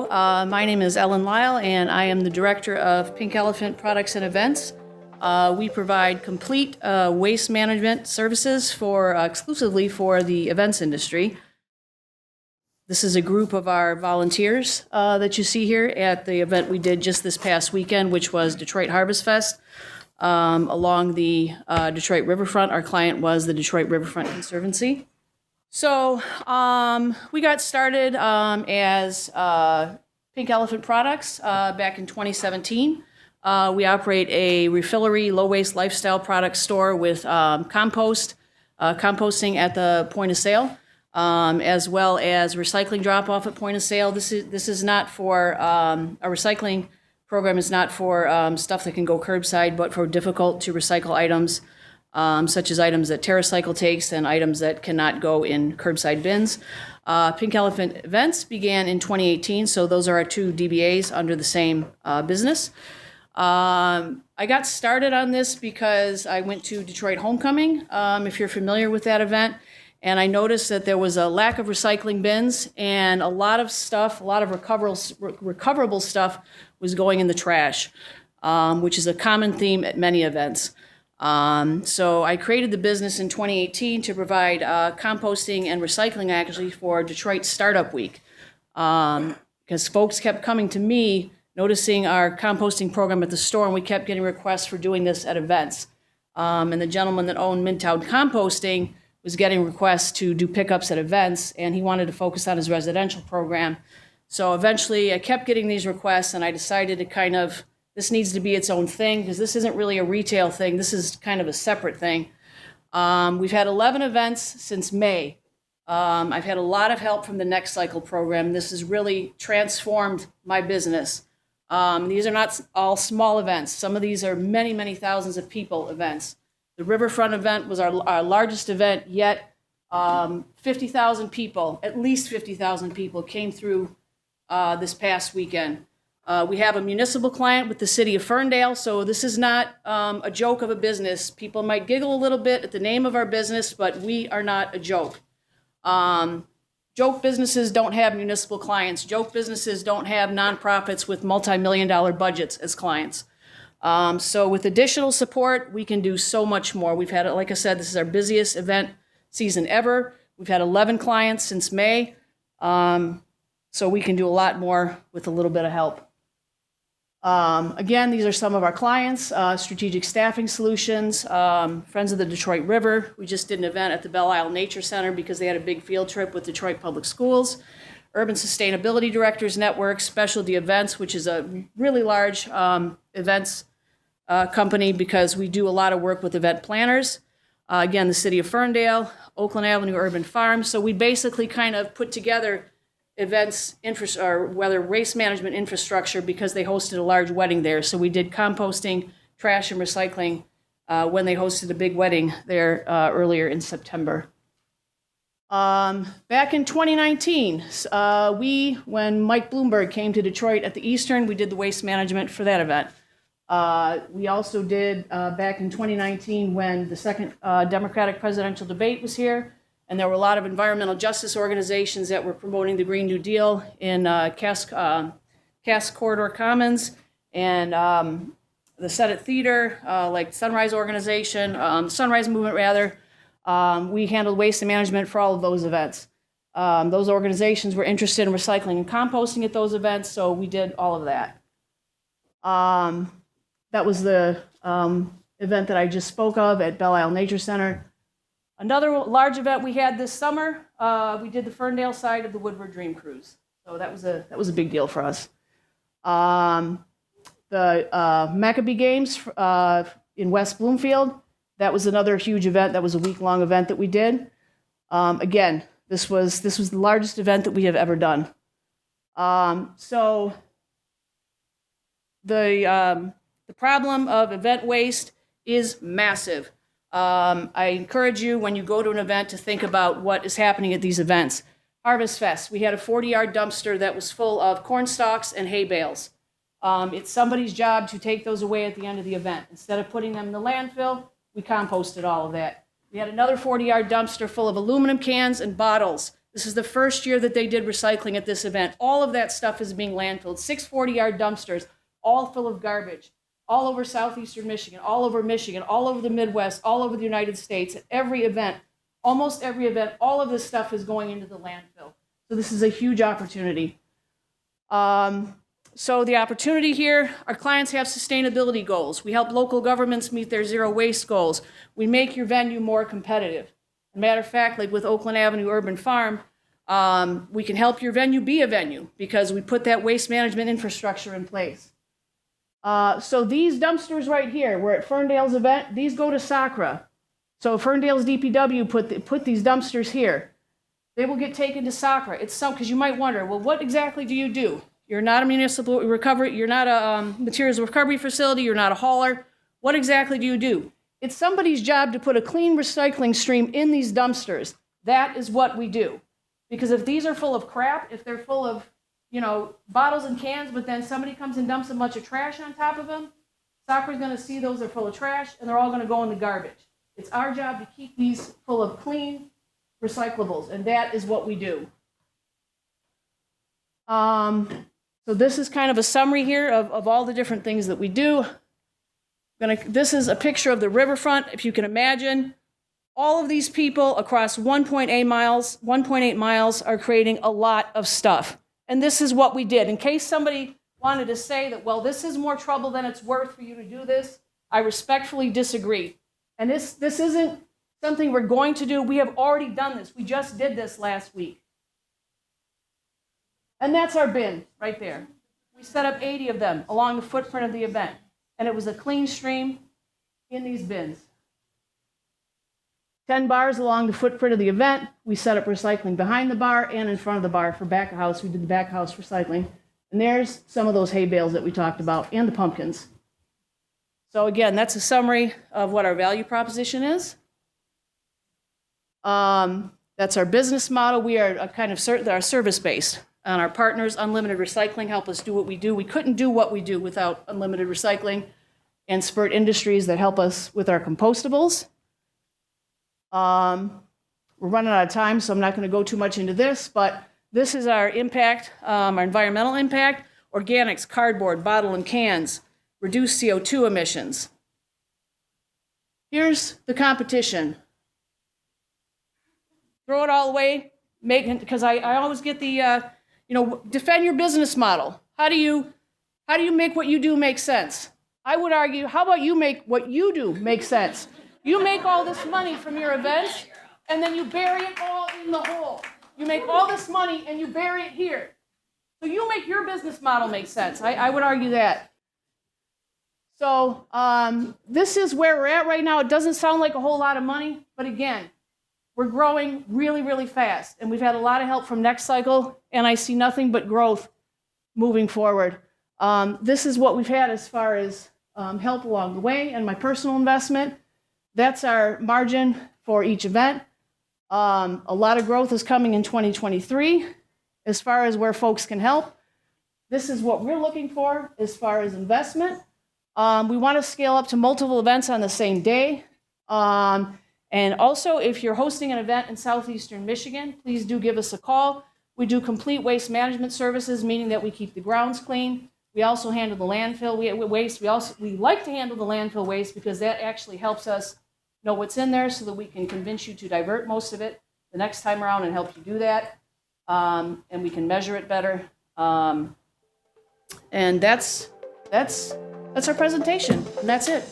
my name is Ellen Lyle, and I am the Director of Pink Elephant Products and Events. We provide complete waste management services exclusively for the events industry. This is a group of our volunteers that you see here at the event we did just this past weekend, which was Detroit Harvest Fest along the Detroit Riverfront. Our client was the Detroit Riverfront Conservancy. So we got started as Pink Elephant Products back in 2017. We operate a refillery, low-waste lifestyle product store with composting at the point of sale, as well as recycling drop-off at point of sale. This is not for, a recycling program is not for stuff that can go curbside, but for difficult-to-recycle items, such as items that TerraCycle takes and items that cannot go in curbside bins. Pink Elephant Events began in 2018, so those are our two DBAs under the same business. I got started on this because I went to Detroit Homecoming, if you're familiar with that event, and I noticed that there was a lack of recycling bins and a lot of stuff, a lot of recoverable stuff was going in the trash, which is a common theme at many events. So I created the business in 2018 to provide composting and recycling actually for Detroit Startup Week, because folks kept coming to me noticing our composting program at the store, and we kept getting requests for doing this at events. And the gentleman that owned Midtown Composting was getting requests to do pickups at events, and he wanted to focus on his residential program. So eventually I kept getting these requests, and I decided to this needs to be its own thing, because this isn't really a retail thing. This is kind of a separate thing. We've had 11 events since May. I've had a lot of help from the NextCycle program. This has really transformed my business. These are not all small events. Some of these are many, many thousands of people events. The Riverfront event was our largest event yet. 50,000 people, at least 50,000 people came through this past weekend. We have a municipal client with the city of Ferndale, so this is not a joke of a business. People might giggle a little bit at the name of our business, but we are not a joke. Joke businesses don't have municipal clients. Joke businesses don't have nonprofits with multi-million-dollar budgets as clients. So with additional support, we can do so much more. We've had, like I said, this is our busiest event season ever. We've had 11 clients since May, so we can do a lot more with a little bit of help. Again, these are some of our clients: Strategic Staffing Solutions, Friends of the Detroit River. We just did an event at the Belle Isle Nature Center because they had a big field trip with Detroit Public Schools. Urban Sustainability Directors Network, Specialty Events, which is a really large events company because we do a lot of work with event planners. Again, the City of Ferndale, Oakland Avenue Urban Farm. So we basically kind of put together events, waste management infrastructure, because they hosted a large wedding there. So we did composting, trash, and recycling when they hosted a big wedding there earlier in September. Back in 2019, when Mike Bloomberg came to Detroit at the Eastern, we did the waste management for that event. We also did back in 2019 when the second Democratic presidential debate was here, and there were a lot of environmental justice organizations that were promoting the Green New Deal in Cass Corridor Commons and the Senate Theater, like Sunrise Organization, Sunrise Movement rather. We handled waste and management for all of those events. Those organizations were interested in recycling and composting at those events, so we did all of that. That was the event that I just spoke of at Belle Isle Nature Center. Another large event we had this summer, we did the Ferndale side of the Woodward Dream Cruise. So that was a big deal for us. The Maccabee Games in West Bloomfield, that was another huge event. That was a week-long event that we did. Again, this was the largest event that we have ever done. So the problem of event waste is massive. I encourage you, when you go to an event, to think about what is happening at these events. Harvest Fest, we had a 40-yard dumpster that was full of corn stalks and hay bales. It's somebody's job to take those away at the end of the event. Instead of putting them in the landfill, we composted all of that. We had another 40-yard dumpster full of aluminum cans and bottles. This is the first year that they did recycling at this event. All of that stuff is being landfilled. 640-yard dumpsters, all full of garbage, all over southeastern Michigan, all over the Midwest, all over the United States. At every event, almost every event, all of this stuff is going into the landfill. So this is a huge opportunity. So the opportunity here, our clients have sustainability goals. We help local governments meet their zero waste goals. We make your venue more competitive. As a matter of fact, like with Oakland Avenue Urban Farm, we can help your venue be a venue because we put that waste management infrastructure in place. So these dumpsters right here, we're at Ferndale's event, these go to SACRA. So Ferndale's DPW put these dumpsters here. They will get taken to SACRA. It's some, because you might wonder, well, what exactly do you do? You're not a municipal recovery, you're not a materials recovery facility, you're not a hauler. What exactly do you do? It's somebody's job to put a clean recycling stream in these dumpsters. That is what we do. Because if these are full of crap, if they're full of, bottles and cans, but then somebody comes and dumps a bunch of trash on top of them, SACRA's going to see those are full of trash, and they're all going to go in the garbage. It's our job to keep these full of clean recyclables, and that is what we do. So this is kind of a summary here of all the different things that we do. This is a picture of the riverfront. If you can imagine, all of these people across 1.8 miles are creating a lot of stuff. And this is what we did. In case somebody wanted to say that, well, this is more trouble than it's worth for you to do this, I respectfully disagree. And this isn't something we're going to do. We have already done this. We just did this last week. And that's our bin right there. We set up 80 of them along the footprint of the event. And it was a clean stream in these bins. 10 bars along the footprint of the event. We set up recycling behind the bar and in front of the bar for back of house. We did the back of house recycling. And there's some of those hay bales that we talked about and the pumpkins. So again, that's a summary of what our value proposition is. That's our business model. We are a kind of service-based. And our partners, Unlimited Recycling, help us do what we do. We couldn't do what we do without Unlimited Recycling and Spurt Industries that help us with our compostables. We're running out of time, so I'm not going to go too much into this, but this is our impact, our environmental impact: organics, cardboard, bottle and cans, reduce CO2 emissions. Here's the competition. Throw it all away, because I always get the, defend your business model. How do you make what you do make sense? I would argue, how about you make what you do make sense? You make all this money from your events, and then you bury it all in the hole. You make all this money, and you bury it here. So you make your business model make sense. I would argue that. So this is where we're at right now. It doesn't sound like a whole lot of money, but again, we're growing really, really fast, and we've had a lot of help from NextCycle, and I see nothing but growth moving forward. This is what we've had as far as help along the way, and my personal investment. That's our margin for each event. A lot of growth is coming in 2023 as far as where folks can help. This is what we're looking for as far as investment. We want to scale up to multiple events on the same day. And also, if you're hosting an event in southeastern Michigan, please do give us a call. We do complete waste management services, meaning that we keep the grounds clean. We also handle the landfill waste. We like to handle the landfill waste because that actually helps us know what's in there so that we can convince you to divert most of it the next time around and help you do that. And we can measure it better. And that's our presentation, and that's it.